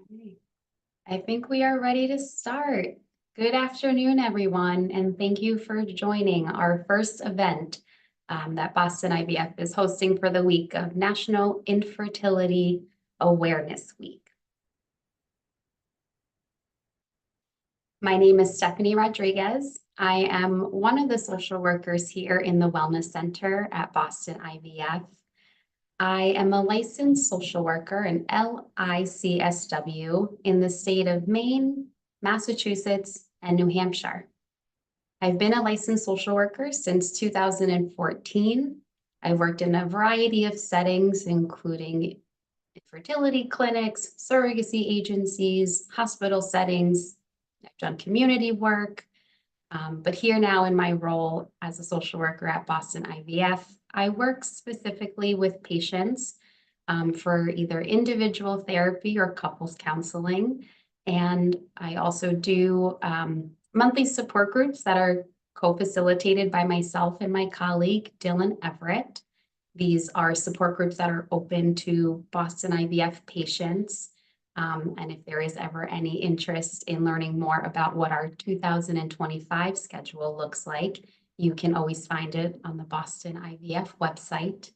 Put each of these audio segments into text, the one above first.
Okay. I think we are ready to start. Good afternoon, everyone, and thank you for joining our first event that Boston IVF is hosting for the week of National Infertility Awareness Week. My name is Stephanie Rodrigues. I am one of the social workers here in the Wellness Center at Boston IVF. I am a licensed social worker in LICSW in the state of Maine, Massachusetts, and New Hampshire. I've been a licensed social worker since 2014. I've worked in a variety of settings, including fertility clinics, surrogacy agencies, hospital settings. I've done community work, but here now in my role as a social worker at Boston IVF, I work specifically with patients for either individual therapy or couples counseling. And I also do monthly support groups that are co-facilitated by myself and my colleague, Dylan Everett. These are support groups that are open to Boston IVF patients. And if there is ever any interest in learning more about what our 2025 schedule looks like, you can always find it on the Boston IVF website.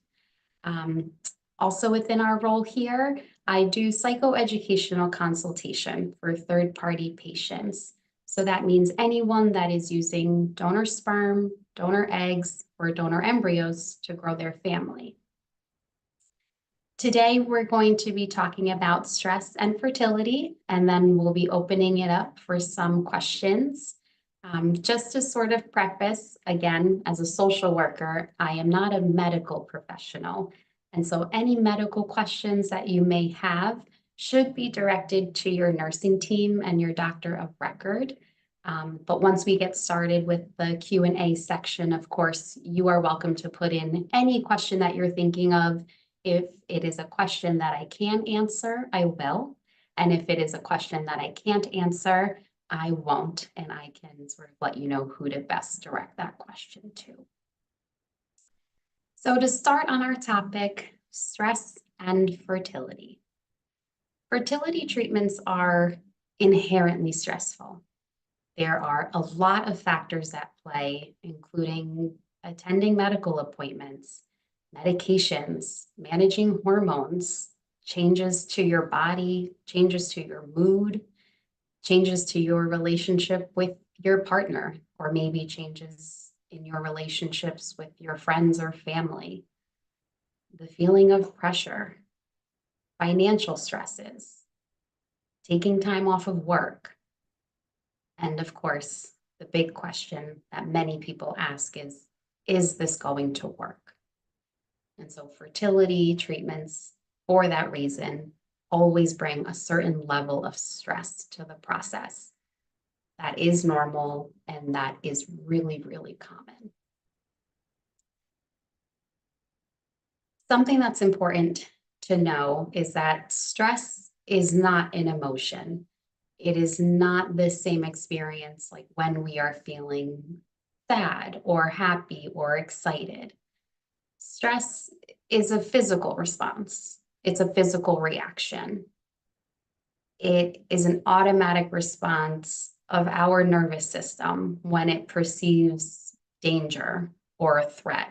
Also within our role here, I do psychoeducational consultation for third-party patients. So that means anyone that is using donor sperm, donor eggs, or donor embryos to grow their family. Today, we're going to be talking about stress and fertility, and then we'll be opening it up for some questions. Just to sort of preface, again, as a social worker, I am not a medical professional. And so any medical questions that you may have should be directed to your nursing team and your doctor of record. But once we get started with the Q&A section, of course, you are welcome to put in any question that you're thinking of. If it is a question that I can answer, I will. And if it is a question that I can't answer, I won't, and I can sort of let you know who to best direct that question to. So to start on our topic, stress and fertility. Fertility treatments are inherently stressful. There are a lot of factors at play, including attending medical appointments, medications, managing hormones, changes to your body, changes to your mood, changes to your relationship with your partner, or maybe changes in your relationships with your friends or family, the feeling of pressure, financial stresses, taking time off of work, and of course, the big question that many people ask is this going to work? And so fertility treatments, for that reason, always bring a certain level of stress to the process. That is normal, and that is really, really common. Something that's important to know is that stress is not an emotion. It is not the same experience like when we are feeling sad or happy or excited. Stress is a physical response. It's a physical reaction. It is an automatic response of our nervous system when it perceives danger or a threat.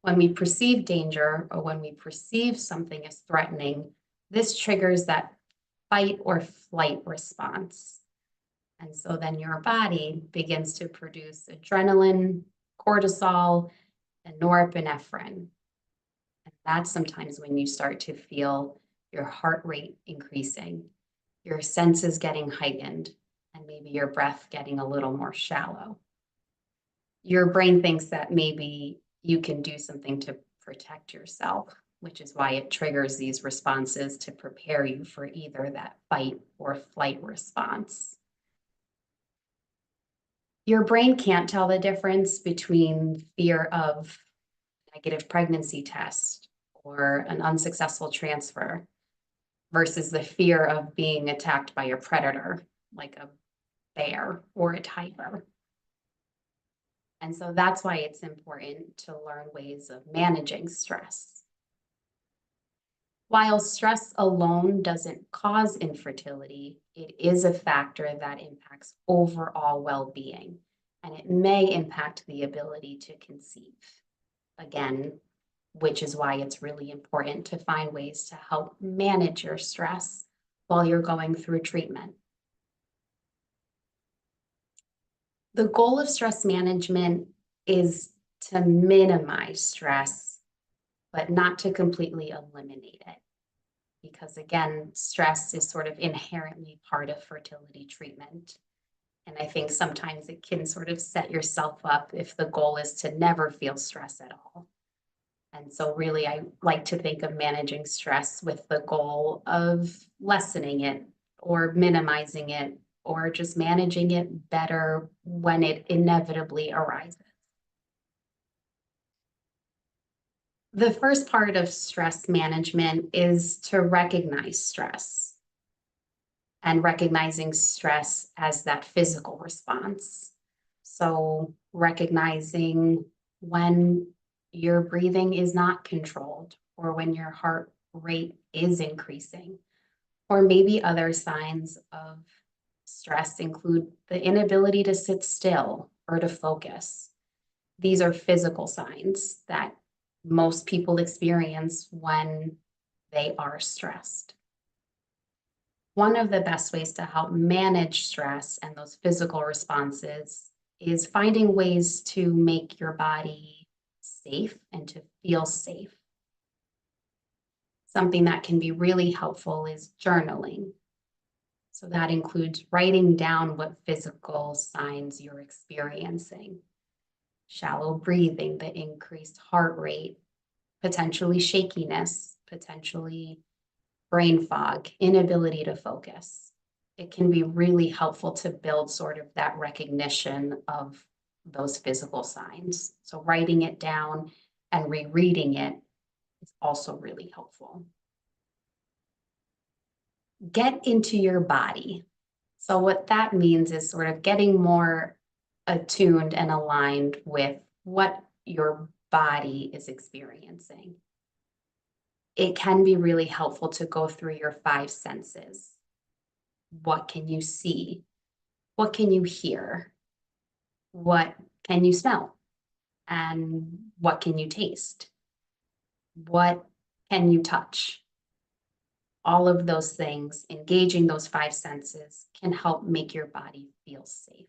When we perceive danger or when we perceive something as threatening, this triggers that fight or flight response. And so then your body begins to produce adrenaline, cortisol, and norepinephrine. And that's sometimes when you start to feel your heart rate increasing, your senses getting heightened, and maybe your breath getting a little more shallow. Your brain thinks that maybe you can do something to protect yourself, which is why it triggers these responses to prepare you for either that fight or flight response. Your brain can't tell the difference between fear of a negative pregnancy test or an unsuccessful transfer versus the fear of being attacked by a predator, like a bear or a tiger. And so that's why it's important to learn ways of managing stress. While stress alone doesn't cause infertility, it is a factor that impacts overall well-being, and it may impact the ability to conceive. Again, which is why it's really important to find ways to help manage your stress while you're going through treatment. The goal of stress management is to minimize stress, but not to completely eliminate it. Because again, stress is sort of inherently part of fertility treatment. And I think sometimes it can sort of set yourself up if the goal is to never feel stress at all. And so really, I like to think of managing stress with the goal of lessening it or minimizing it or just managing it better when it inevitably arises. The first part of stress management is to recognize stress and recognizing stress as that physical response. So recognizing when your breathing is not controlled or when your heart rate is increasing, or maybe other signs of stress include the inability to sit still or to focus. These are physical signs that most people experience when they are stressed. One of the best ways to help manage stress and those physical responses is finding ways to make your body safe and to feel safe. Something that can be really helpful is journaling. So that includes writing down what physical signs you're experiencing. Shallow breathing, the increased heart rate, potentially shakiness, potentially brain fog, inability to focus. It can be really helpful to build sort of that recognition of those physical signs. So writing it down and rereading it is also really helpful. Get into your body. So what that means is sort of getting more attuned and aligned with what your body is experiencing. It can be really helpful to go through your 5 senses. What can you see? What can you hear? What can you smell? And what can you taste? What can you touch? All of those things, engaging those 5 senses, can help make your body feel safe.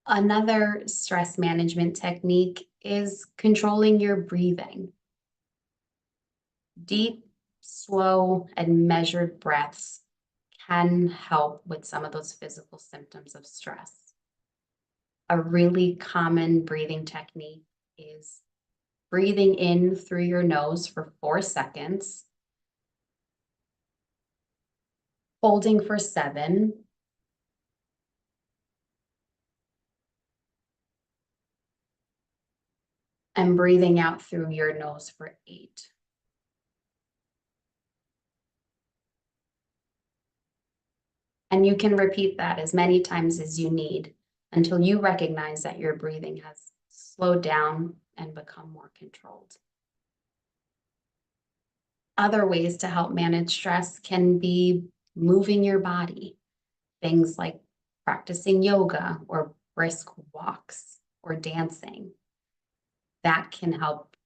Another stress management technique is controlling your breathing. Deep, slow, and measured breaths can help with some of those physical symptoms of stress. A really common breathing technique is breathing in through your nose for 4 seconds, holding for 7, and breathing out through your nose for 8. And you can repeat that as many times as you need until you recognize that your breathing has slowed down and become more controlled. Other ways to help manage stress can be moving your body. Things like practicing yoga or brisk walks or dancing. That can help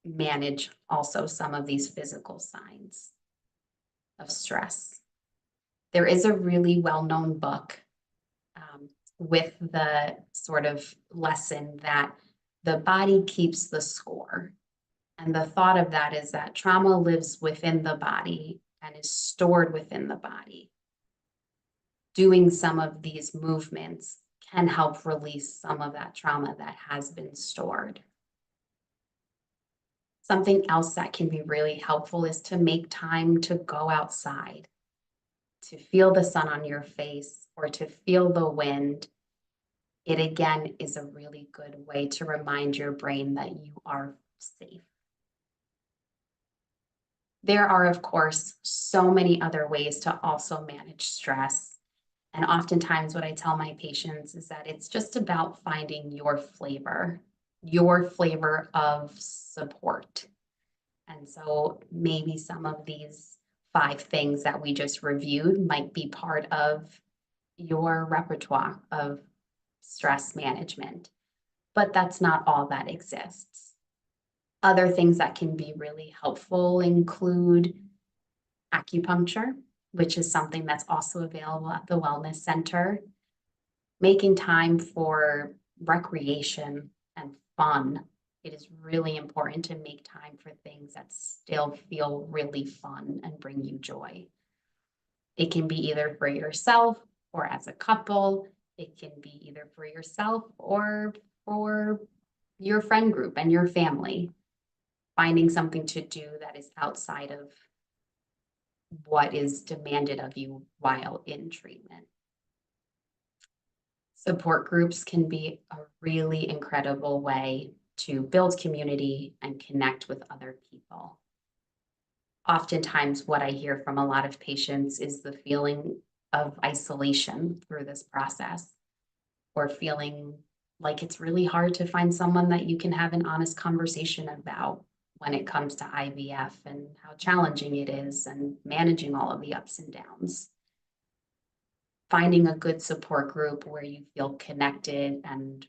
manage also some of these physical signs of stress. There is a really well-known book with the sort of lesson that the body keeps the score. And the thought of that is that trauma lives within the body and is stored within the body. Doing some of these movements can help release some of that trauma that has been stored. Something else that can be really helpful is to make time to go outside, to feel the sun on your face or to feel the wind. It again is a really good way to remind your brain that you are safe. There are, of course, so many other ways to also manage stress. And oftentimes what I tell my patients is that it's just about finding your flavor of support. And so maybe some of these 5 things that we just reviewed might be part of your repertoire of stress management, but that's not all that exists. Other things that can be really helpful include acupuncture, which is something that's also available at the Wellness Center, making time for recreation and fun. It is really important to make time for things that still feel really fun and bring you joy. It can be either for yourself or as a couple. It can be either for yourself or for your friend group and your family. Finding something to do that is outside of what is demanded of you while in treatment. Support groups can be a really incredible way to build community and connect with other people. Oftentimes, what I hear from a lot of patients is the feeling of isolation through this process, or feeling like it's really hard to find someone that you can have an honest conversation about when it comes to IVF and how challenging it is and managing all of the ups and downs. Finding a good support group where you feel connected and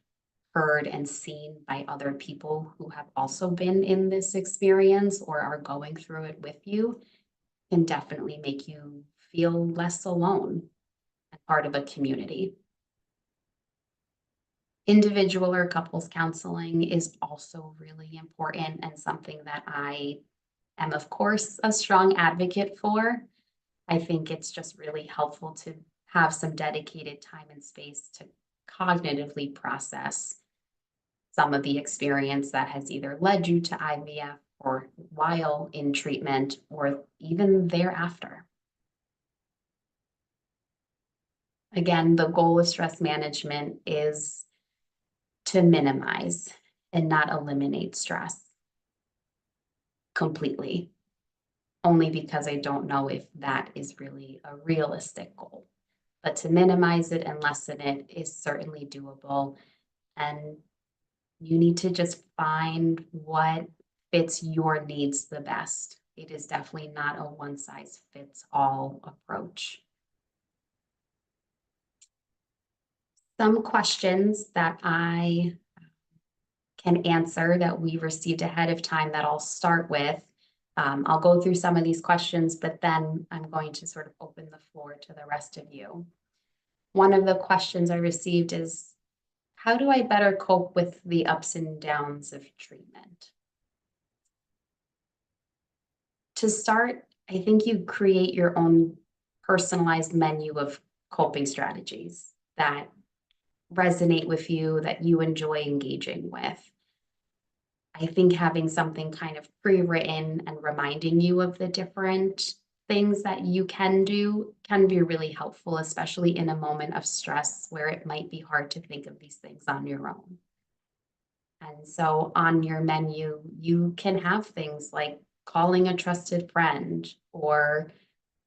heard and seen by other people who have also been in this experience or are going through it with you can definitely make you feel less alone and part of a community. Individual or couples counseling is also really important and something that I am, of course, a strong advocate for. I think it's just really helpful to have some dedicated time and space to cognitively process some of the experience that has either led you to IVF or while in treatment or even thereafter. Again, the goal of stress management is to minimize and not eliminate stress completely, only because I don't know if that is really a realistic goal. But to minimize it and lessen it is certainly doable. And you need to just find what fits your needs the best. It is definitely not a one-size-fits-all approach. Some questions that I can answer that we received ahead of time that I'll start with. I'll go through some of these questions, but then I'm going to sort of open the floor to the rest of you. One of the questions I received is, how do I better cope with the ups and downs of treatment? To start, I think you create your own personalized menu of coping strategies that resonate with you, that you enjoy engaging with. I think having something kind of pre-written and reminding you of the different things that you can do can be really helpful, especially in a moment of stress where it might be hard to think of these things on your own. And so on your menu, you can have things like calling a trusted friend or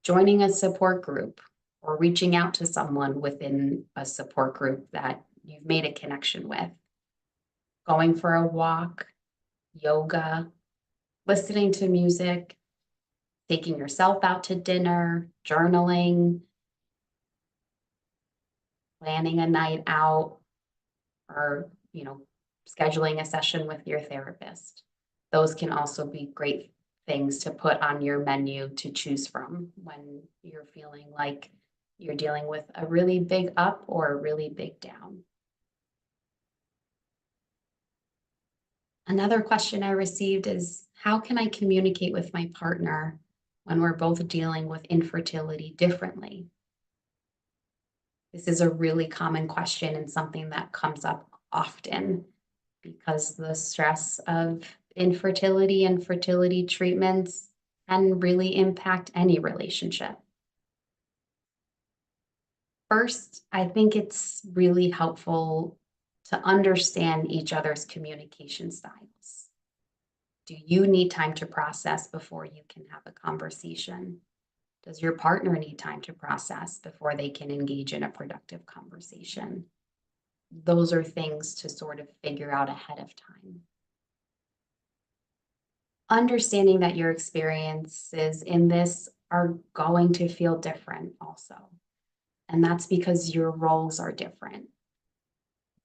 joining a support group or reaching out to someone within a support group that you've made a connection with, going for a walk, yoga, listening to music, taking yourself out to dinner, journaling, planning a night out, or, scheduling a session with your therapist. Those can also be great things to put on your menu to choose from when you're feeling like you're dealing with a really big up or a really big down. Another question I received is, how can I communicate with my partner when we're both dealing with infertility differently? This is a really common question and something that comes up often because the stress of infertility and fertility treatments can really impact any relationship. First, I think it's really helpful to understand each other's communication styles. Do you need time to process before you can have a conversation? Does your partner need time to process before they can engage in a productive conversation? Those are things to sort of figure out ahead of time. understanding that your experiences in this are going to feel different also. And that's because your roles are different.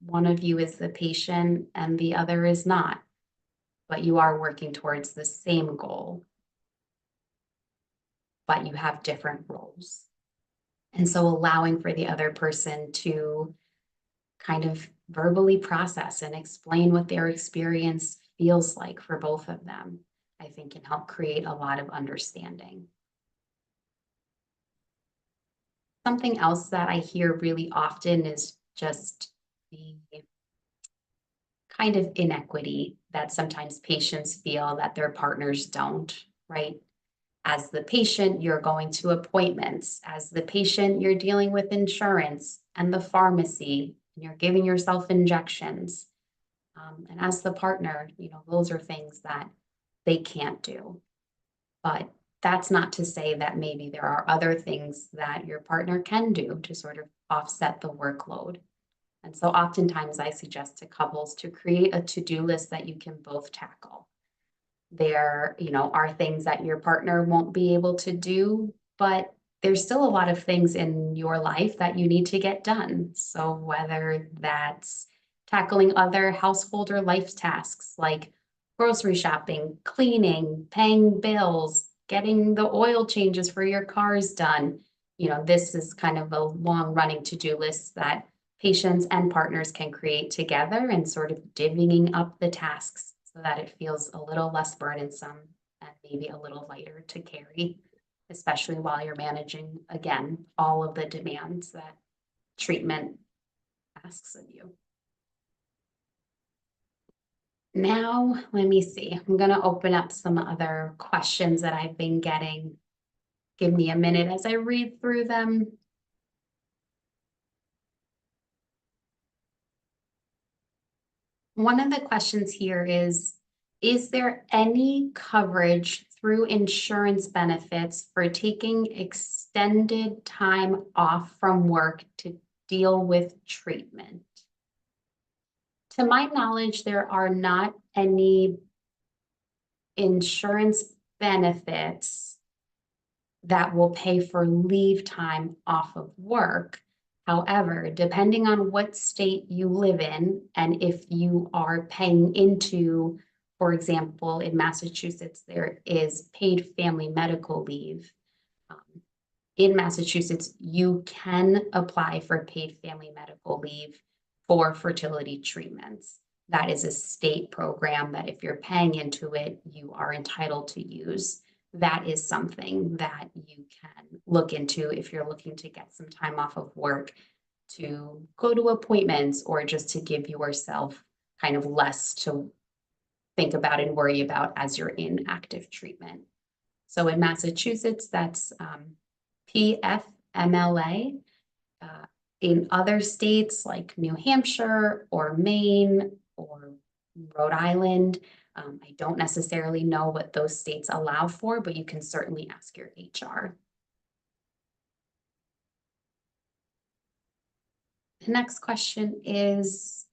One of you is the patient and the other is not, but you are working towards the same goal, but you have different roles. And so allowing for the other person to kind of verbally process and explain what their experience feels like for both of them, I think can help create a lot of understanding. Something else that I hear really often is just the kind of inequity that sometimes patients feel that their partners don't, right? As the patient, you're going to appointments. As the patient, you're dealing with insurance and the pharmacy, and you're giving yourself injections. And as the partner, those are things that they can't do. But that's not to say that maybe there are other things that your partner can do to sort of offset the workload. And so oftentimes I suggest to couples to create a to-do list that you can both tackle. There, are things that your partner won't be able to do, but there's still a lot of things in your life that you need to get done. So whether that's tackling other household or life tasks like grocery shopping, cleaning, paying bills, getting the oil changes for your cars done, this is kind of a long running to-do list that patients and partners can create together and sort of divvying up the tasks so that it feels a little less burdensome and maybe a little lighter to carry, especially while you're managing, again, all of the demands that treatment asks of you. Now, let me see. I'm going to open up some other questions that I've been getting. Give me a minute as I read through them. One of the questions here is there any coverage through insurance benefits for taking extended time off from work to deal with treatment? To my knowledge, there are not any insurance benefits that will pay for leave time off of work. However, depending on what state you live in, and if you are paying into, for example, in Massachusetts, there is paid family medical leave. In Massachusetts, you can apply for paid family medical leave for fertility treatments. That is a state program that if you're paying into it, you are entitled to use. That is something that you can look into if you're looking to get some time off of work to go to appointments or just to give yourself kind of less to think about and worry about as you're in active treatment. So in Massachusetts, that's PFMLA. In other states like New Hampshire or Maine or Rhode Island, I don't necessarily know what those states allow for, but you can certainly ask your HR. The next question is,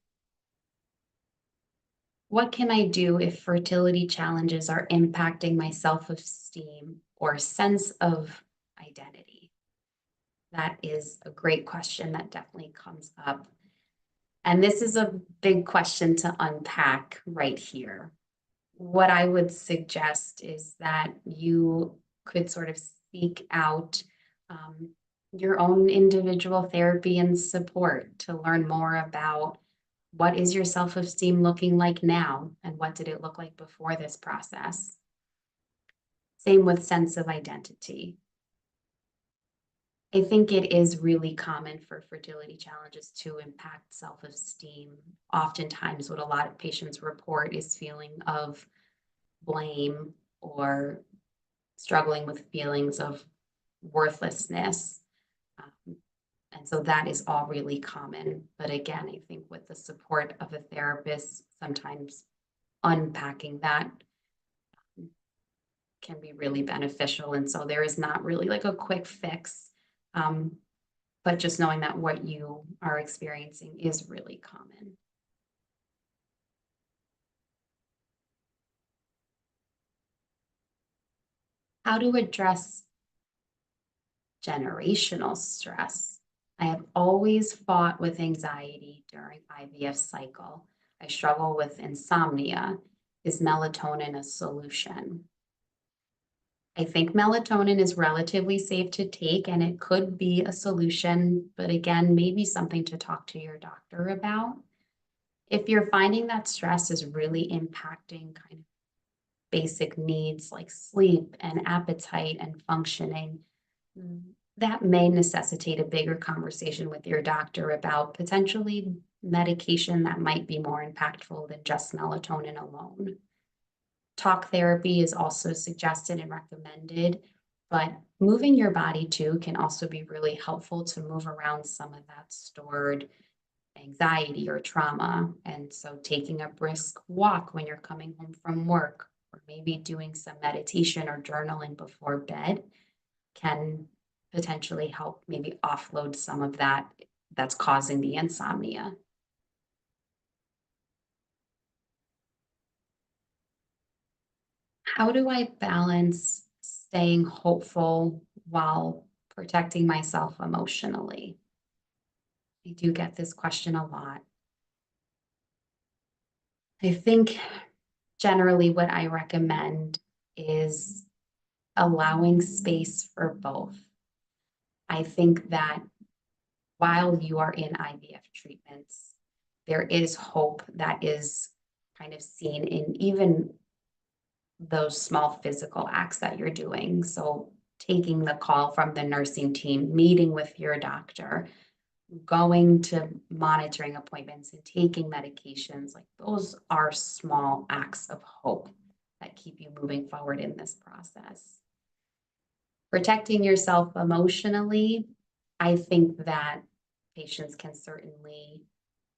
what can I do if fertility challenges are impacting my self-esteem or sense of identity? That is a great question that definitely comes up. And this is a big question to unpack right here. What I would suggest is that you could sort of seek out your own individual therapy and support to learn more about what is your self-esteem looking like now and what did it look like before this process. Same with sense of identity. I think it is really common for fertility challenges to impact self-esteem. Oftentimes what a lot of patients report is feeling of blame or struggling with feelings of worthlessness. And so that is all really common. But again, I think with the support of a therapist, sometimes unpacking that can be really beneficial. And so there is not really like a quick fix. But just knowing that what you are experiencing is really common. How to address generational stress. I have always fought with anxiety during IVF cycle. I struggle with insomnia. Is melatonin a solution? I think melatonin is relatively safe to take and it could be a solution, but again, maybe something to talk to your doctor about. If you're finding that stress is really impacting kind of basic needs like sleep and appetite and functioning, that may necessitate a bigger conversation with your doctor about potentially medication that might be more impactful than just melatonin alone. Talk therapy is also suggested and recommended, but moving your body too can also be really helpful to move around some of that stored anxiety or trauma. And so taking a brisk walk when you're coming home from work, or maybe doing some meditation or journaling before bed can potentially help maybe offload some of that that's causing the insomnia. How do I balance staying hopeful while protecting myself emotionally? I do get this question a lot. I think generally what I recommend is allowing space for both. I think that while you are in IVF treatments, there is hope that is kind of seen in even those small physical acts that you're doing. So taking the call from the nursing team, meeting with your doctor, going to monitoring appointments and taking medications, like those are small acts of hope that keep you moving forward in this process. Protecting yourself emotionally, I think that patients can certainly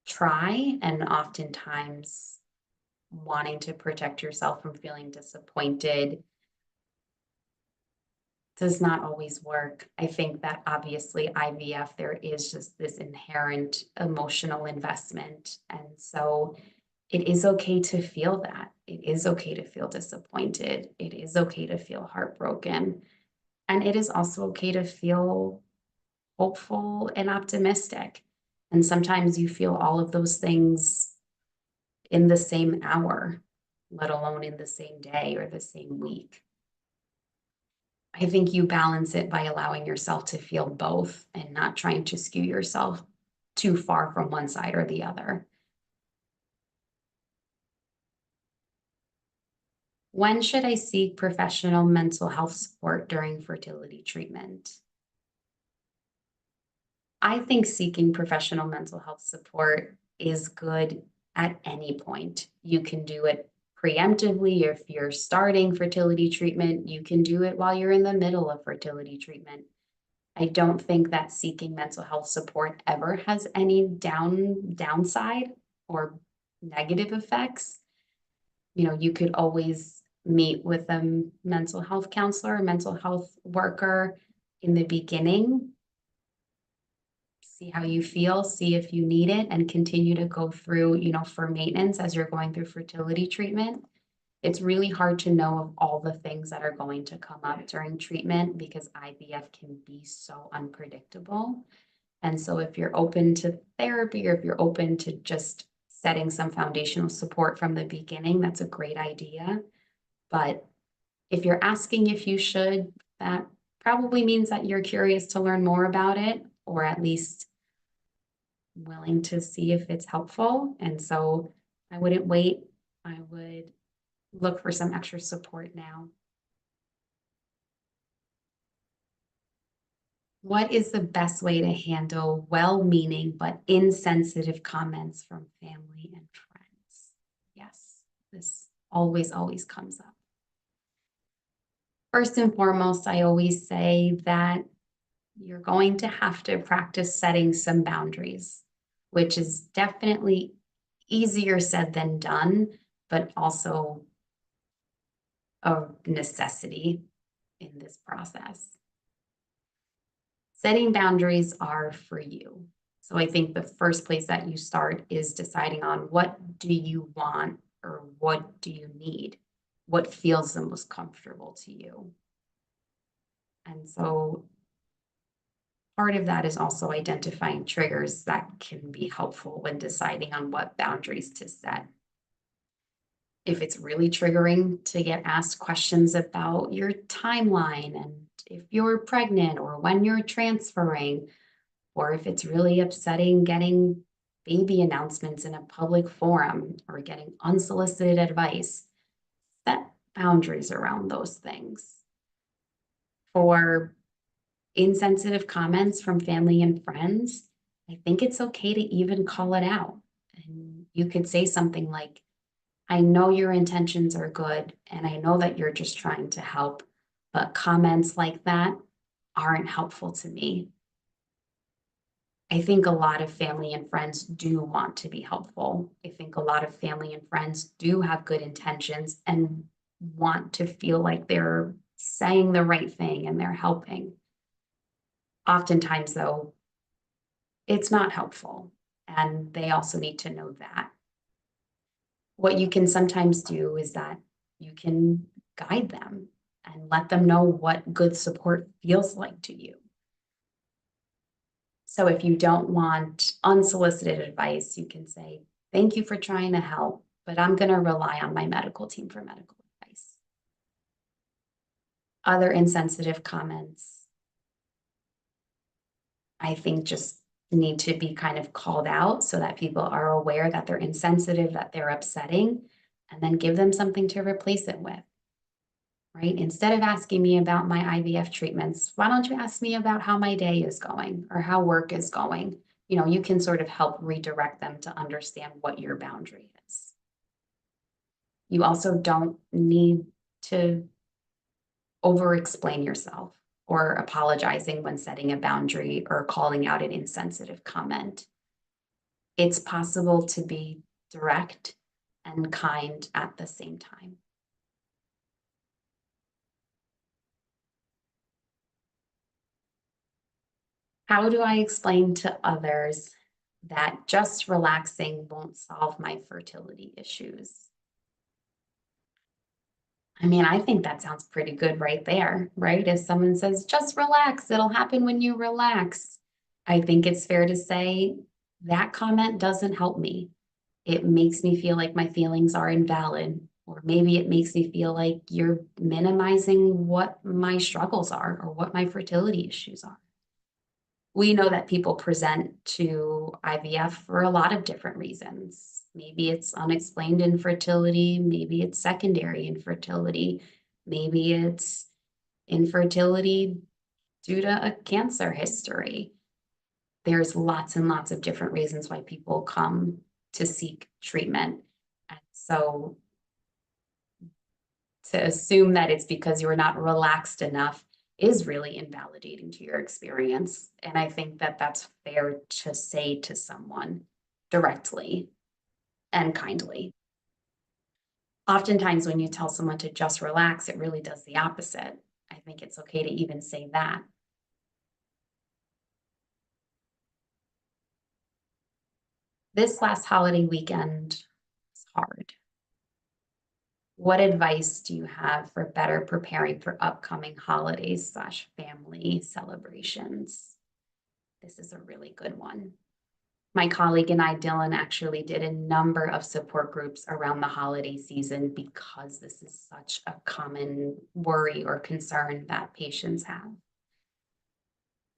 try, and oftentimes wanting to protect yourself from feeling disappointed does not always work. I think that obviously IVF, there is just this inherent emotional investment. And so it is okay to feel that. It is okay to feel disappointed. It is okay to feel heartbroken. And it is also okay to feel hopeful and optimistic. And sometimes you feel all of those things in the same hour, let alone in the same day or the same week. I think you balance it by allowing yourself to feel both and not trying to skew yourself too far from one side or the other. When should I seek professional mental health support during fertility treatment? I think seeking professional mental health support is good at any point. You can do it preemptively. If you're starting fertility treatment, you can do it while you're in the middle of fertility treatment. I don't think that seeking mental health support ever has any downside or negative effects. You know, you could always meet with a mental health counselor, a mental health worker in the beginning, see how you feel, see if you need it, and continue to go through, you know, for maintenance as you're going through fertility treatment. It's really hard to know of all the things that are going to come up during treatment because IVF can be so unpredictable. And so if you're open to therapy or if you're open to just setting some foundational support from the beginning, that's a great idea. But if you're asking if you should, that probably means that you're curious to learn more about it, or at least willing to see if it's helpful. And so I wouldn't wait. I would look for some extra support now. What is the best way to handle well-meaning but insensitive comments from family and friends? Yes, this always comes up. First and foremost, I always say that you're going to have to practice setting some boundaries, which is definitely easier said than done, but also a necessity in this process. Setting boundaries are for you. So I think the first place that you start is deciding on what do you want or what do you need? What feels the most comfortable to you? And so part of that is also identifying triggers that can be helpful when deciding on what boundaries to set. If it's really triggering to get asked questions about your timeline and if you're pregnant or when you're transferring, or if it's really upsetting getting baby announcements in a public forum or getting unsolicited advice, set boundaries around those things. For insensitive comments from family and friends, I think it's okay to even call it out. And you could say something like, I know your intentions are good, and I know that you're just trying to help, but comments like that aren't helpful to me. I think a lot of family and friends do want to be helpful. I think a lot of family and friends do have good intentions and want to feel like they're saying the right thing and they're helping. Oftentimes, though, it's not helpful, and they also need to know that. What you can sometimes do is that you can guide them and let them know what good support feels like to you. So if you don't want unsolicited advice, you can say, thank you for trying to help, but I'm going to rely on my medical team for medical advice. Other insensitive comments, I think, just need to be kind of called out so that people are aware that they're insensitive, that they're upsetting, and then give them something to replace it with. Right? Instead of asking me about my IVF treatments, why don't you ask me about how my day is going or how work is going? You know, you can sort of help redirect them to understand what your boundary is. You also don't need to over-explain yourself or apologizing when setting a boundary or calling out an insensitive comment. It's possible to be direct and kind at the same time. How do I explain to others that just relaxing won't solve my fertility issues? I mean, I think that sounds pretty good right there, right? If someone says, just relax, it'll happen when you relax. I think it's fair to say that comment doesn't help me. It makes me feel like my feelings are invalid, or maybe it makes me feel like you're minimizing what my struggles are or what my fertility issues are. We know that people present to IVF for a lot of different reasons. Maybe it's unexplained infertility, maybe it's secondary infertility, maybe it's infertility due to a cancer history. There's lots and lots of different reasons why people come to seek treatment. And so to assume that it's because you're not relaxed enough is really invalidating to your experience. And I think that that's fair to say to someone directly and kindly. Oftentimes, when you tell someone to just relax, it really does the opposite. I think it's okay to even say that. This last holiday weekend was hard. What advice do you have for better preparing for upcoming holidays / family celebrations? This is a really good one. My colleague and I, Dylan, actually did a number of support groups around the holiday season because this is such a common worry or concern that patients have.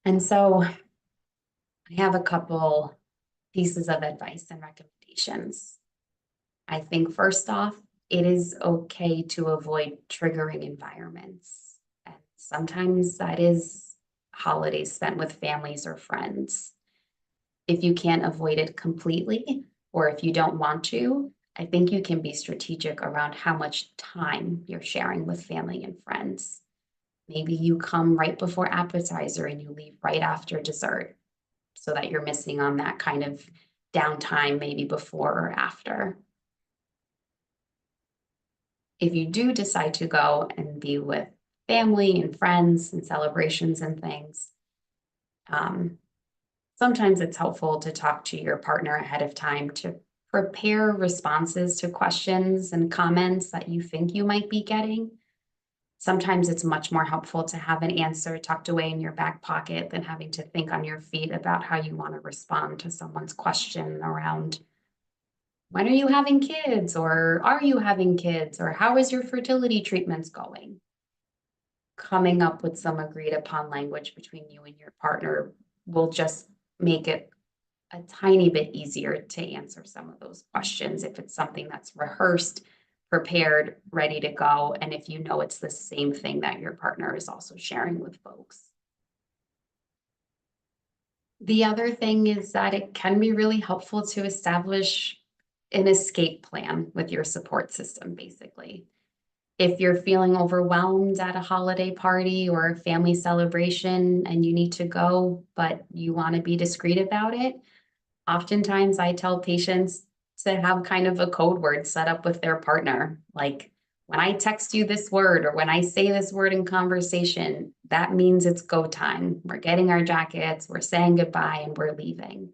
And so I have a couple pieces of advice and recommendations. I think first off, it is okay to avoid triggering environments. And sometimes that is holidays spent with families or friends. If you can't avoid it completely, or if you don't want to, I think you can be strategic around how much time you're sharing with family and friends. Maybe you come right before appetizer and you leave right after dessert so that you're missing on that kind of downtime, maybe before or after. If you do decide to go and be with family and friends and celebrations and things, sometimes it's helpful to talk to your partner ahead of time to prepare responses to questions and comments that you think you might be getting. Sometimes it's much more helpful to have an answer tucked away in your back pocket than having to think on your feet about how you want to respond to someone's question around, when are you having kids? Or are you having kids? Or how is your fertility treatments going? Coming up with some agreed upon language between you and your partner will just make it a tiny bit easier to answer some of those questions if it's something that's rehearsed, prepared, ready to go, and if you know it's the same thing that your partner is also sharing with folks. The other thing is that it can be really helpful to establish an escape plan with your support system, basically. If you're feeling overwhelmed at a holiday party or a family celebration and you need to go, but you want to be discreet about it, oftentimes I tell patients to have kind of a code word set up with their partner. Like, when I text you this word or when I say this word in conversation, that means it's go time. We're getting our jackets, we're saying goodbye, and we're leaving.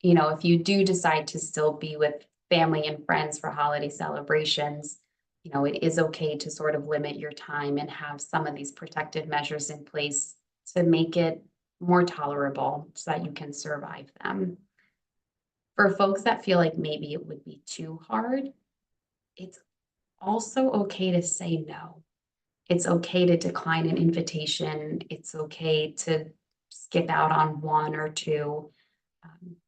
You know, if you do decide to still be with family and friends for holiday celebrations, you know, it is okay to sort of limit your time and have some of these protective measures in place to make it more tolerable so that you can survive them. For folks that feel like maybe it would be too hard, it's also okay to say no. It's okay to decline an invitation. It's okay to skip out on one or two.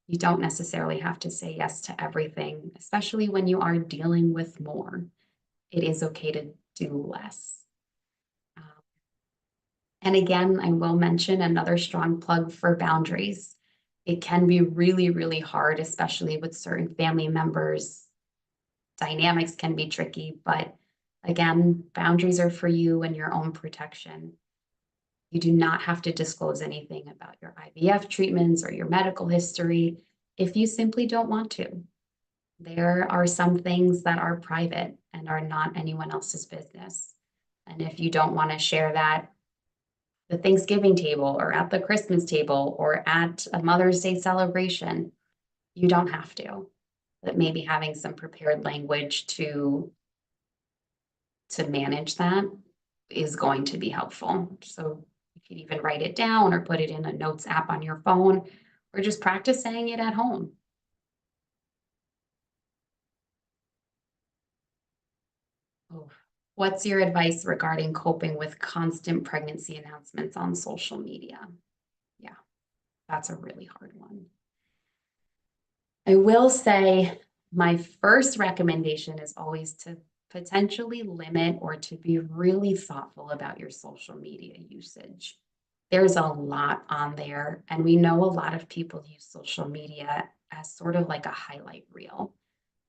You don't necessarily have to say yes to everything, especially when you are dealing with more. It is okay to do less. And again, I will mention another strong plug for boundaries. It can be really, really hard, especially with certain family members. Dynamics can be tricky, but again, boundaries are for you and your own protection. You do not have to disclose anything about your IVF treatments or your medical history if you simply don't want to. There are some things that are private and are not anyone else's business. And if you don't want to share that at the Thanksgiving table or at the Christmas table or at a Mother's Day celebration, you don't have to. But maybe having some prepared language to manage that is going to be helpful. So you can even write it down or put it in a notes app on your phone, or just practice saying it at home. Oh, what's your advice regarding coping with constant pregnancy announcements on social media? Yeah, that's a really hard one. I will say my first recommendation is always to potentially limit or to be really thoughtful about your social media usage. There's a lot on there, and we know a lot of people use social media as sort of like a highlight reel.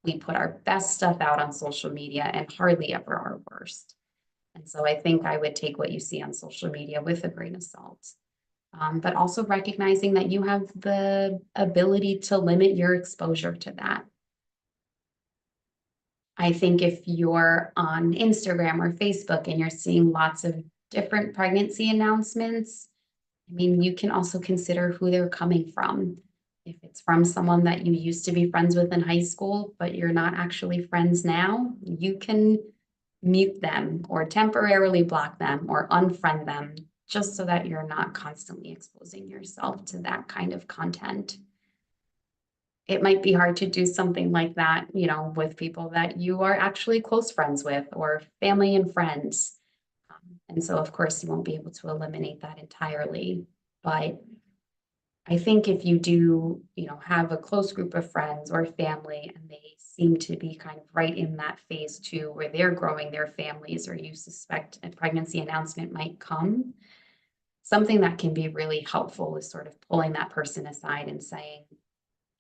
We put our best stuff out on social media and hardly ever our worst. And so I think I would take what you see on social media with a grain of salt. But also recognizing that you have the ability to limit your exposure to that. I think if you're on Instagram or Facebook and you're seeing lots of different pregnancy announcements, I mean, you can also consider who they're coming from. If it's from someone that you used to be friends with in high school, but you're not actually friends now, you can mute them or temporarily block them or unfriend them, just so that you're not constantly exposing yourself to that kind of content. It might be hard to do something like that, you know, with people that you are actually close friends with or family and friends. And so, of course, you won't be able to eliminate that entirely. But I think if you do, you know, have a close group of friends or family and they seem to be kind of right in that phase too, where they're growing their families, or you suspect a pregnancy announcement might come, something that can be really helpful is sort of pulling that person aside and saying,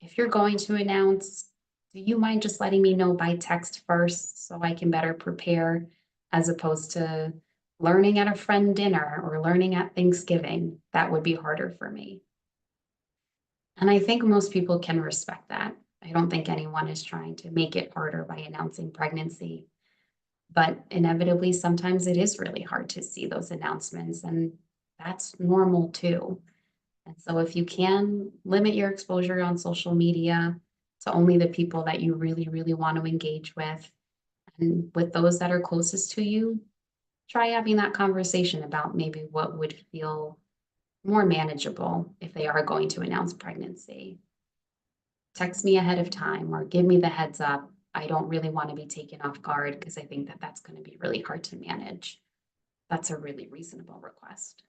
if you're going to announce, do you mind just letting me know by text first so I can better prepare, as opposed to learning at a friend dinner or learning at Thanksgiving? That would be harder for me. And I think most people can respect that. I don't think anyone is trying to make it harder by announcing pregnancy. But inevitably, sometimes it is really hard to see those announcements, and that's normal too. And so if you can limit your exposure on social media to only the people that you really, really want to engage with, and with those that are closest to you, try having that conversation about maybe what would feel more manageable if they are going to announce pregnancy. Text me ahead of time or give me the heads up. I don't really want to be taken off guard because I think that that's going to be really hard to manage. That's a really reasonable request.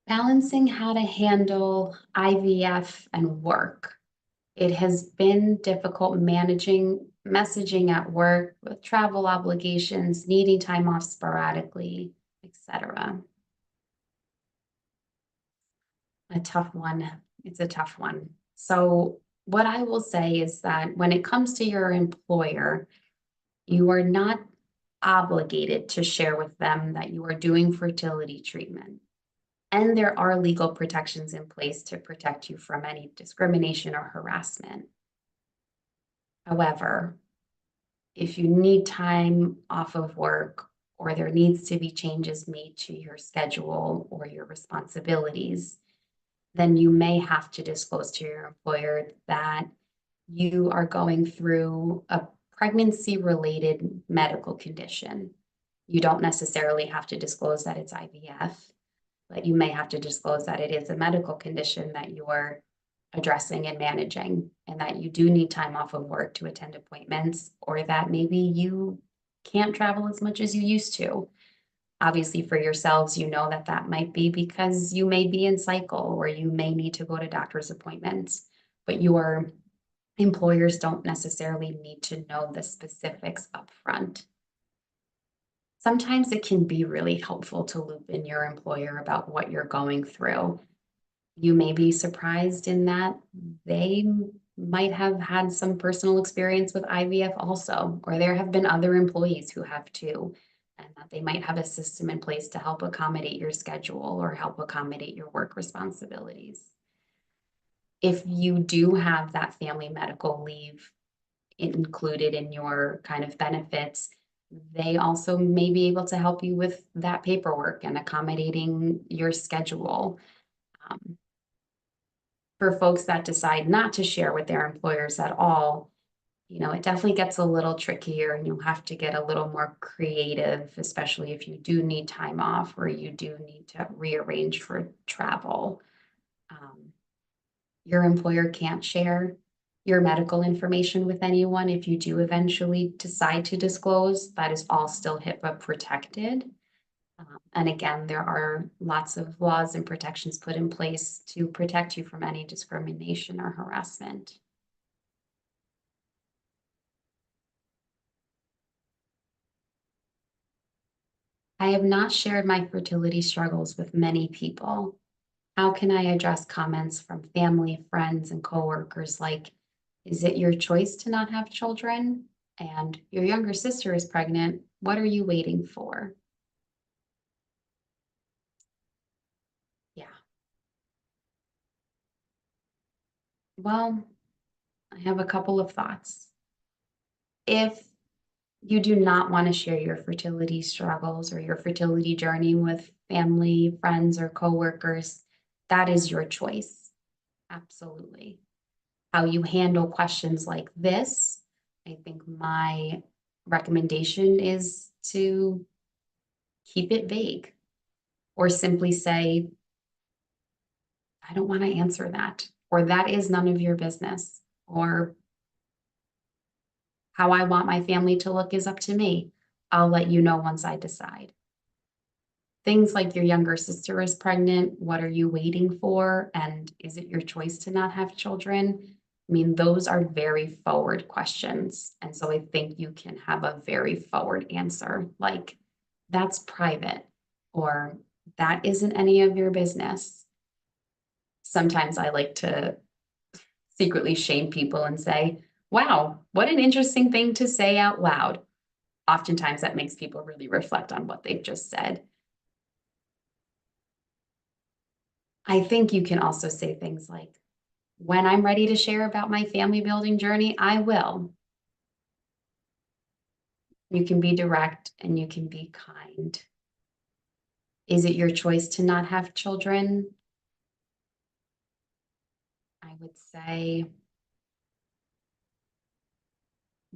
Balancing how to handle IVF and work. It has been difficult managing messaging at work with travel obligations, needing time off sporadically, etc. A tough one. It's a tough one. So what I will say is that when it comes to your employer, you are not obligated to share with them that you are doing fertility treatment. And there are legal protections in place to protect you from any discrimination or harassment. However, if you need time off of work or there needs to be changes made to your schedule or your responsibilities, then you may have to disclose to your employer that you are going through a pregnancy-related medical condition. You don't necessarily have to disclose that it's IVF, but you may have to disclose that it is a medical condition that you are addressing and managing, and that you do need time off of work to attend appointments, or that maybe you can't travel as much as you used to. Obviously, for yourselves, you know that that might be because you may be in cycle or you may need to go to doctor's appointments, but your employers don't necessarily need to know the specifics up front. Sometimes it can be really helpful to loop in your employer about what you're going through. You may be surprised in that they might have had some personal experience with IVF also, or there have been other employees who have too, and that they might have a system in place to help accommodate your schedule or help accommodate your work responsibilities. If you do have that family medical leave included in your kind of benefits, they also may be able to help you with that paperwork and accommodating your schedule. For folks that decide not to share with their employers at all, you know, it definitely gets a little trickier and you'll have to get a little more creative, especially if you do need time off or you do need to rearrange for travel. Your employer can't share your medical information with anyone. If you do eventually decide to disclose, that is all still HIPAA protected. And again, there are lots of laws and protections put in place to protect you from any discrimination or harassment. I have not shared my fertility struggles with many people. How can I address comments from family, friends, and coworkers like, is it your choice to not have children? And your younger sister is pregnant. What are you waiting for? Yeah. Well, I have a couple of thoughts. If you do not want to share your fertility struggles or your fertility journey with family, friends, or coworkers, that is your choice. Absolutely. How you handle questions like this, I think my recommendation is to keep it vague or simply say, I don't want to answer that, or that is none of your business, or how I want my family to look is up to me. I'll let you know once I decide. Things like your younger sister is pregnant, what are you waiting for? And is it your choice to not have children? I mean, those are very forward questions. And so I think you can have a very forward answer, like, that's private, or that isn't any of your business. Sometimes I like to secretly shame people and say, wow, what an interesting thing to say out loud. Oftentimes that makes people really reflect on what they've just said. I think you can also say things like, when I'm ready to share about my family building journey, I will. You can be direct and you can be kind. Is it your choice to not have children? I would say,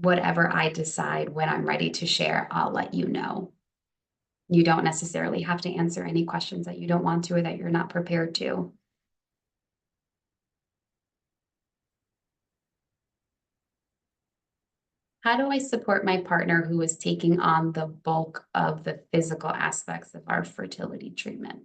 whatever I decide when I'm ready to share, I'll let you know. You don't necessarily have to answer any questions that you don't want to or that you're not prepared to. How do I support my partner who is taking on the bulk of the physical aspects of our fertility treatment?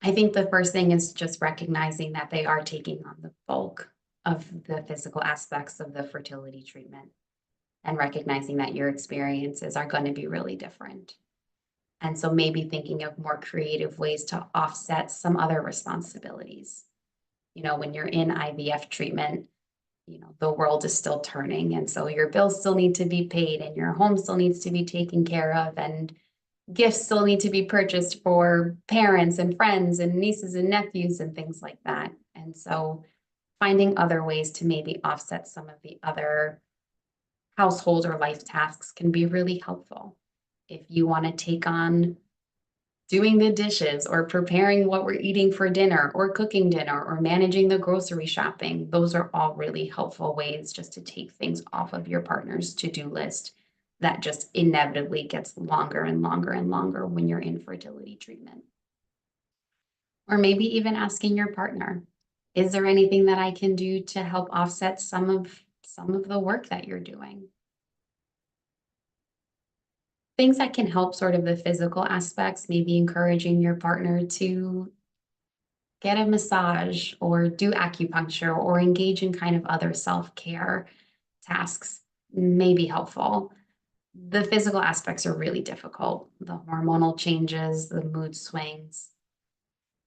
I think the first thing is just recognizing that they are taking on the bulk of the physical aspects of the fertility treatment and recognizing that your experiences are going to be really different. And so maybe thinking of more creative ways to offset some other responsibilities. You know, when you're in IVF treatment, you know, the world is still turning. And so your bills still need to be paid and your home still needs to be taken care of and gifts still need to be purchased for parents and friends and nieces and nephews and things like that. And so finding other ways to maybe offset some of the other household or life tasks can be really helpful. If you want to take on doing the dishes or preparing what we're eating for dinner or cooking dinner or managing the grocery shopping, those are all really helpful ways just to take things off of your partner's to-do list that just inevitably gets longer and longer and longer when you're in fertility treatment. Or maybe even asking your partner, is there anything that I can do to help offset some of the work that you're doing? Things that can help sort of the physical aspects, maybe encouraging your partner to get a massage or do acupuncture or engage in kind of other self-care tasks may be helpful. The physical aspects are really difficult. The hormonal changes, the mood swings,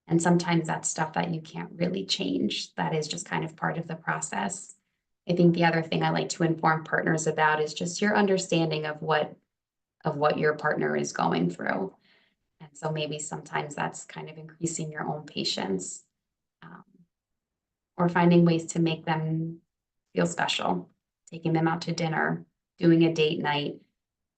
and sometimes that's stuff that you can't really change. That is just kind of part of the process. I think the other thing I like to inform partners about is just your understanding of what your partner is going through. And so maybe sometimes that's kind of increasing your own patience, or finding ways to make them feel special, taking them out to dinner, doing a date night,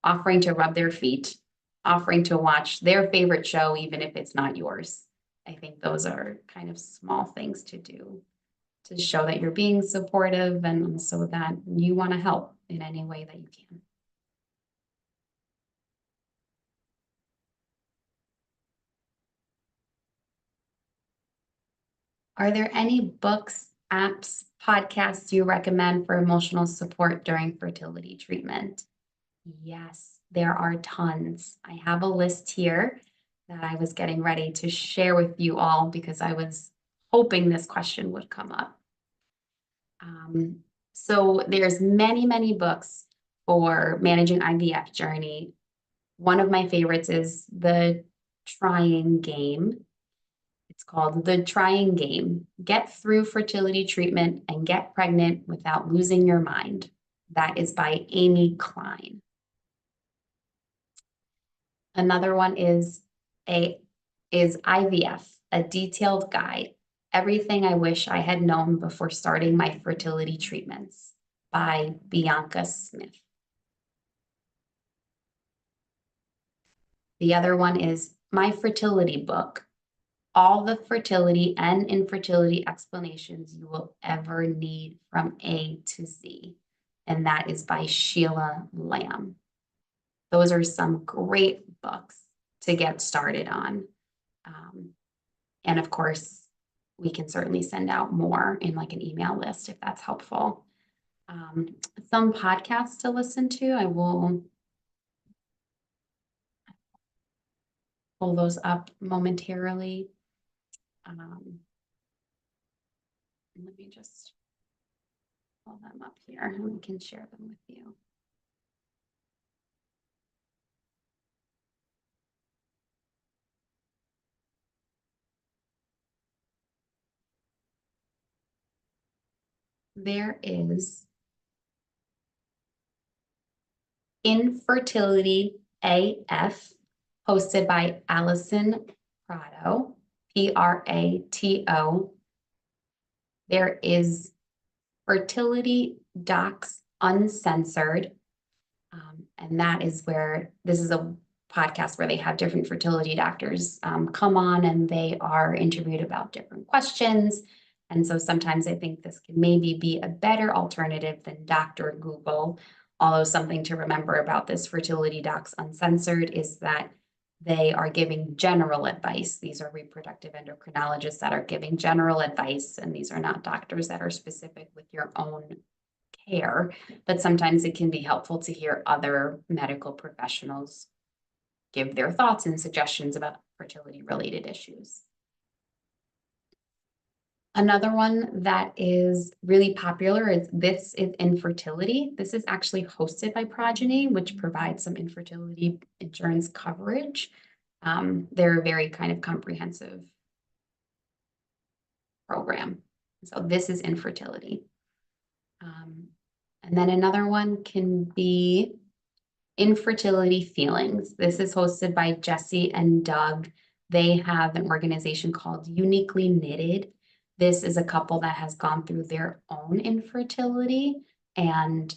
offering to rub their feet, offering to watch their favorite show, even if it's not yours. I think those are kind of small things to do to show that you're being supportive and also that you want to help in any way that you can. Are there any books, apps, podcasts you recommend for emotional support during fertility treatment? Yes, there are tons. I have a list here that I was getting ready to share with you all because I was hoping this question would come up. So there's many books for managing IVF journey. One of my favorites is The Trying Game. It's called The Trying Game. Get through fertility treatment and get pregnant without losing your mind. That is by Amy Klein. Another one is IVF, a detailed guide. Everything I wish I had known before starting my fertility treatments by Bianca Smith. The other one is My Fertility Book, all the fertility and infertility explanations you will ever need from A to Z. And that is by Sheila Lamb. Those are some great books to get started on. And of course, we can certainly send out more in like an email list if that's helpful. Some podcasts to listen to, I will pull those up momentarily. Let me just pull them up here and we can share them with you. There is Infertility AF, hosted by Allison Prato, Prato. There is Fertility Docs Uncensored, and that is where this is a podcast where they have different fertility doctors come on and they are interviewed about different questions And so sometimes I think this can maybe be a better alternative than Dr. Google. Although something to remember about this Fertility Docs Uncensored is that they are giving general advice. These are reproductive endocrinologists that are giving general advice, and these are not doctors that are specific with your own care. But sometimes it can be helpful to hear other medical professionals give their thoughts and suggestions about fertility-related issues. Another one that is really popular is This is Infertility. This is actually hosted by Progeny, which provides some infertility insurance coverage. They're a very kind of comprehensive program. So This is Infertility. And then another one can be Infertility Feelings. This is hosted by Jesse and Doug. They have an organization called Uniquely Knitted. This is a couple that has gone through their own infertility, and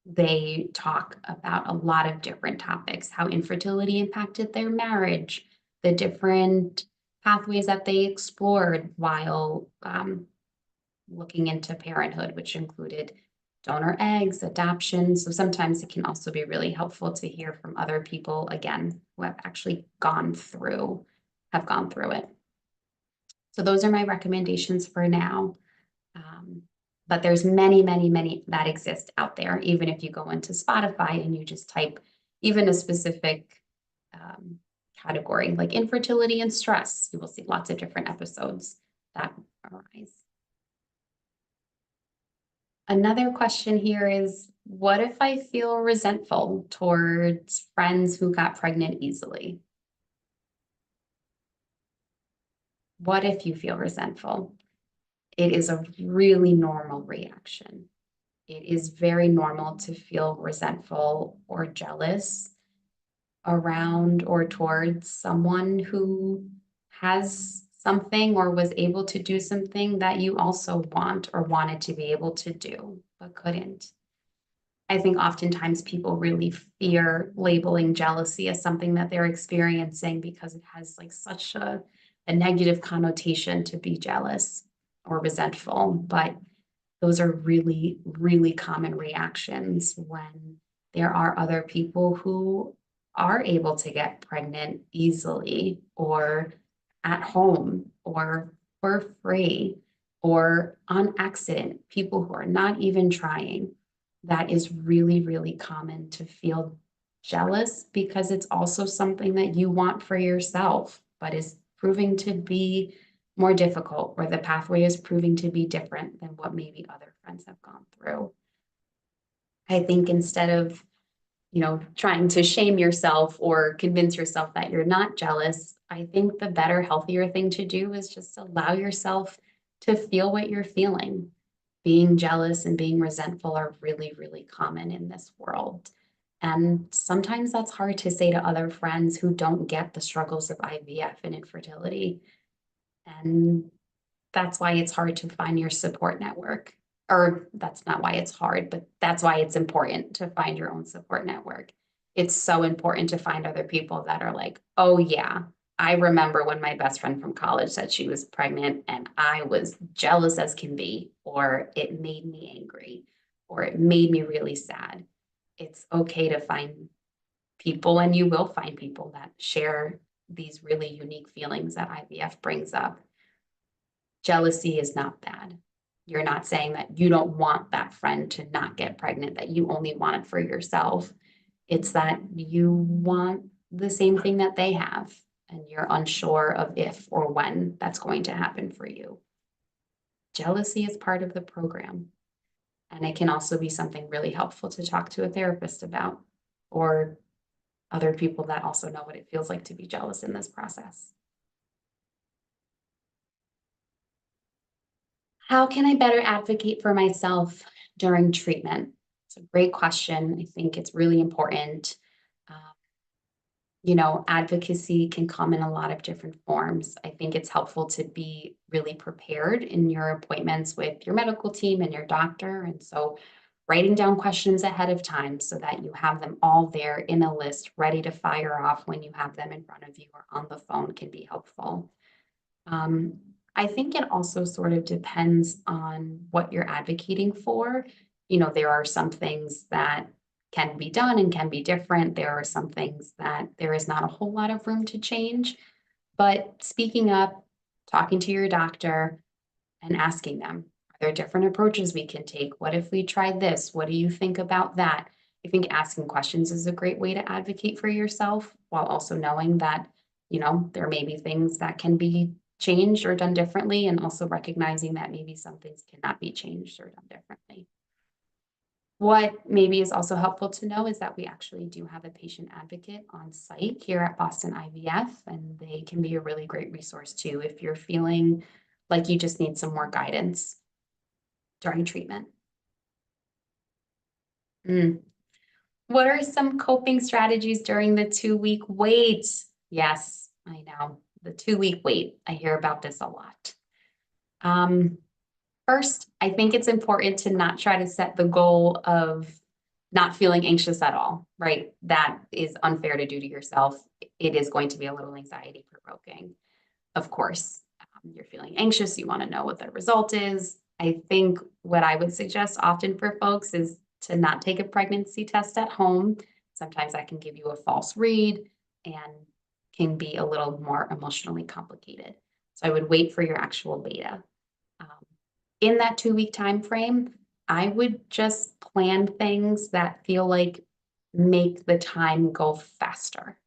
they talk about a lot of different topics, how infertility impacted their marriage, the different pathways that they explored while looking into parenthood, which included donor eggs, adoption. So sometimes it can also be really helpful to hear from other people, again, who have actually gone through it. So those are my recommendations for now. But there's many, many, many that exist out there. Even if you go into Spotify and you just type even a specific category like infertility and stress, you will see lots of different episodes that arise. Another question here is, what if I feel resentful towards friends who got pregnant easily? What if you feel resentful? It is a really normal reaction. It is very normal to feel resentful or jealous around or towards someone who has something or was able to do something that you also want or wanted to be able to do, but couldn't. I think oftentimes people really fear labeling jealousy as something that they're experiencing because it has like such a negative connotation to be jealous or resentful, but those are really, really common reactions when there are other people who are able to get pregnant easily or at home or for free or on accident, people who are not even trying. That is really, really common to feel jealous because it's also something that you want for yourself, but is proving to be more difficult, or the pathway is proving to be different than what maybe other friends have gone through. I think instead of, trying to shame yourself or convince yourself that you're not jealous, I think the better, healthier thing to do is just allow yourself to feel what you're feeling. Being jealous and being resentful are really, really common in this world. And sometimes that's hard to say to other friends who don't get the struggles of IVF and infertility. And that's why it's hard to find your support network. Or that's not why it's hard, but that's why it's important to find your own support network. It's so important to find other people that are like, oh yeah, I remember when my best friend from college said she was pregnant and I was jealous as can be, or it made me angry, or it made me really sad. It's okay to find people, and you will find people that share these really unique feelings that IVF brings up. Jealousy is not bad. You're not saying that you don't want that friend to not get pregnant, that you only want it for yourself. It's that you want the same thing that they have, and you're unsure of if or when that's going to happen for you. Jealousy is part of the program, and it can also be something really helpful to talk to a therapist about, or other people that also know what it feels like to be jealous in this process. How can I better advocate for myself during treatment? It's a great question. I think it's really important. Advocacy can come in a lot of different forms. I think it's helpful to be really prepared in your appointments with your medical team and your doctor. And so writing down questions ahead of time so that you have them all there in a list ready to fire off when you have them in front of you or on the phone can be helpful. I think it also sort of depends on what you're advocating for. You know, there are some things that can be done and can be different. There are some things that there is not a whole lot of room to change. But speaking up, talking to your doctor and asking them, are there different approaches we can take? What if we tried this? What do you think about that? I think asking questions is a great way to advocate for yourself while also knowing that, you know, there may be things that can be changed or done differently, and also recognizing that maybe some things cannot be changed or done differently. What maybe is also helpful to know is that we actually do have a patient advocate on site here at Boston IVF, and they can be a really great resource too if you're feeling like you just need some more guidance during treatment. What are some coping strategies during the 2-week wait? Yes, I know, the 2-week wait. I hear about this a lot. First, I think it's important to not try to set the goal of not feeling anxious at all, right? That is unfair to do to yourself. It is going to be a little anxiety provoking. Of course, you're feeling anxious. You want to know what the result is. I think what I would suggest often for folks is to not take a pregnancy test at home. Sometimes that can give you a false read and can be a little more emotionally complicated. So I would wait for your actual beta. In that 2-week time frame, I would just plan things that feel like make the time go faster.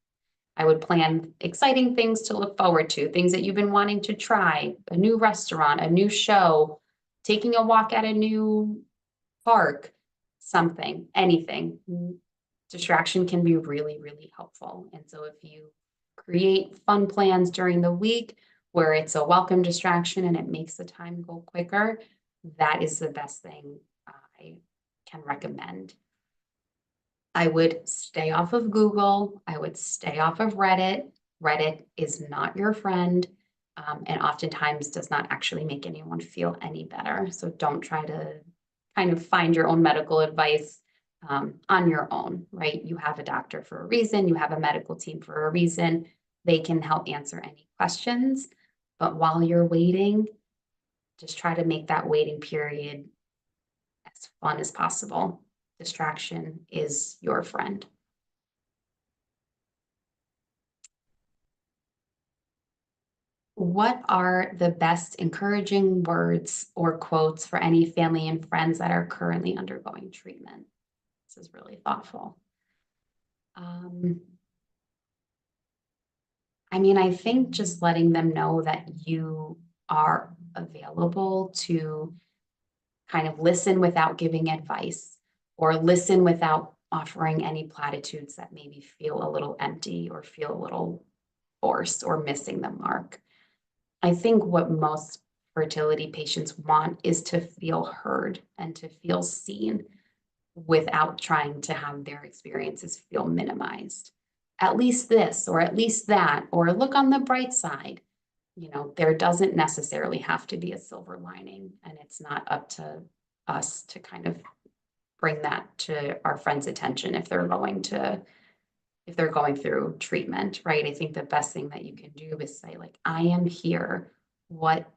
I would plan exciting things to look forward to, things that you've been wanting to try, a new restaurant, a new show, taking a walk at a new park, something, anything. Distraction can be really, really helpful. And so if you create fun plans during the week where it's a welcome distraction and it makes the time go quicker, that is the best thing I can recommend. I would stay off of Google. I would stay off of Reddit. Reddit is not your friend, and oftentimes does not actually make anyone feel any better. So don't try to kind of find your own medical advice on your own, right? You have a doctor for a reason. You have a medical team for a reason. They can help answer any questions. But while you're waiting, just try to make that waiting period as fun as possible. Distraction is your friend. What are the best encouraging words or quotes for any family and friends that are currently undergoing treatment? This is really thoughtful. I mean, I think just letting them know that you are available to kind of listen without giving advice, or listen without offering any platitudes that maybe feel a little empty or feel a little forced or missing the mark. I think what most fertility patients want is to feel heard and to feel seen without trying to have their experiences feel minimized. At least this, or at least that, or look on the bright side. You know, there doesn't necessarily have to be a silver lining, and it's not up to us to kind of bring that to our friends' attention if they're going through treatment, right? I think the best thing that you can do is say, like, I am here. What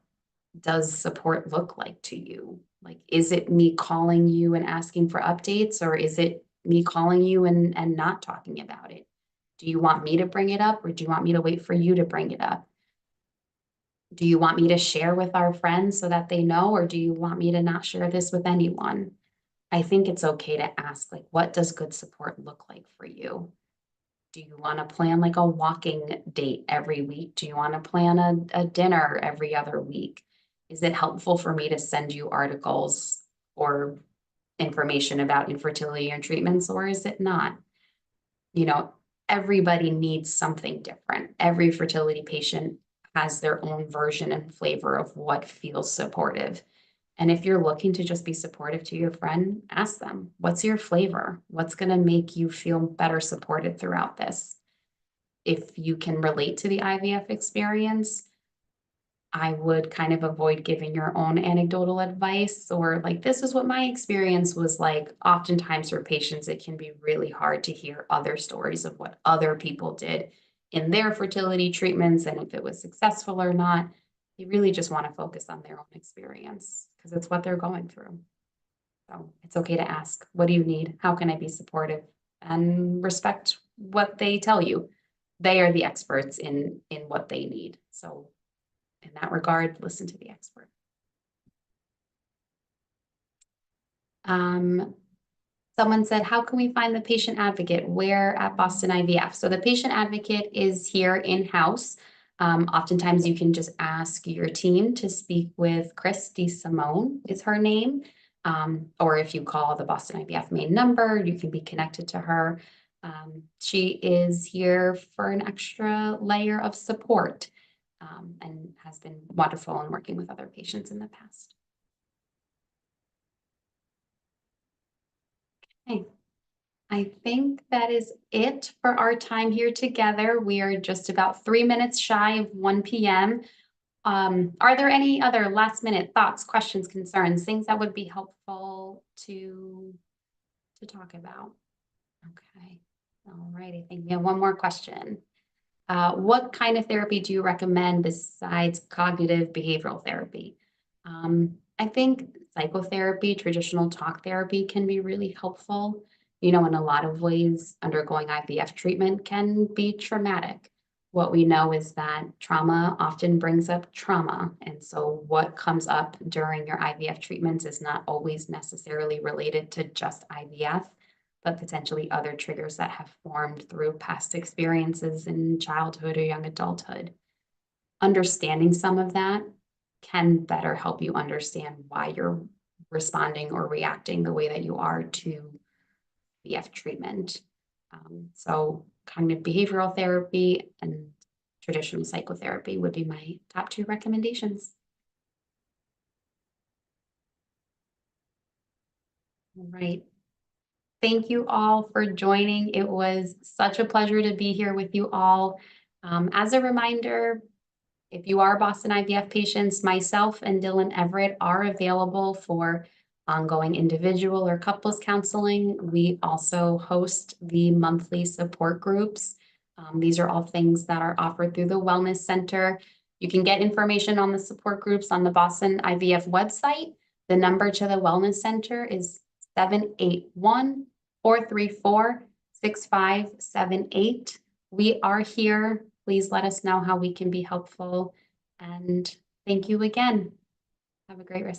does support look like to you? Like, is it me calling you and asking for updates, or is it me calling you and not talking about it? Do you want me to bring it up, or do you want me to wait for you to bring it up? Do you want me to share with our friends so that they know, or do you want me to not share this with anyone? I think it's okay to ask, like, what does good support look like for you? Do you want to plan like a walking date every week? Do you want to plan a dinner every other week? Is it helpful for me to send you articles or information about infertility and treatments, or is it not? You know, everybody needs something different. Every fertility patient has their own version and flavor of what feels supportive. And if you're looking to just be supportive to your friend, ask them, what's your flavor? What's going to make you feel better supported throughout this? If you can relate to the IVF experience, I would kind of avoid giving your own anecdotal advice, or like, this is what my experience was like. Oftentimes for patients, it can be really hard to hear other stories of what other people did in their fertility treatments and if it was successful or not. you really just want to focus on their own experience because it's what they're going through. So it's okay to ask, what do you need? How can I be supportive? And respect what they tell you. They are the experts in what they need. So in that regard, listen to the expert. Someone said, how can we find the patient advocate? Where at Boston IVF? So the patient advocate is here in-house. Oftentimes you can just ask your team to speak with Christy Simone is her name. Or if you call the Boston IVF Maine number, you can be connected to her. She is here for an extra layer of support and has been wonderful in working with other patients in the past. Okay. I think that is it for our time here together. We are just about 3 minutes shy of 1 p.m. Are there any other last minute thoughts, questions, concerns, things that would be helpful to talk about? Okay. All right. I think we have one more question. What kind of therapy do you recommend besides cognitive behavioral therapy? I think psychotherapy, traditional talk therapy can be really helpful. You know, in a lot of ways, undergoing IVF treatment can be traumatic. What we know is that trauma often brings up trauma. And so what comes up during your IVF treatments is not always necessarily related to just IVF, but potentially other triggers that have formed through past experiences in childhood or young adulthood. Understanding some of that can better help you understand why you're responding or reacting the way that you are to IVF treatment. So cognitive behavioral therapy and traditional psychotherapy would be my top 2 recommendations. All right. Thank you all for joining. It was such a pleasure to be here with you all. As a reminder, if you are Boston IVF patients, myself and Dylan Everett are available for ongoing individual or couples counseling. We also host the monthly support groups. These are all things that are offered through the Wellness Center. You can get information on the support groups on the Boston IVF website. The number to the Wellness Center is 781-434-6578. We are here. Please let us know how we can be helpful. And thank you again. Have a great rest.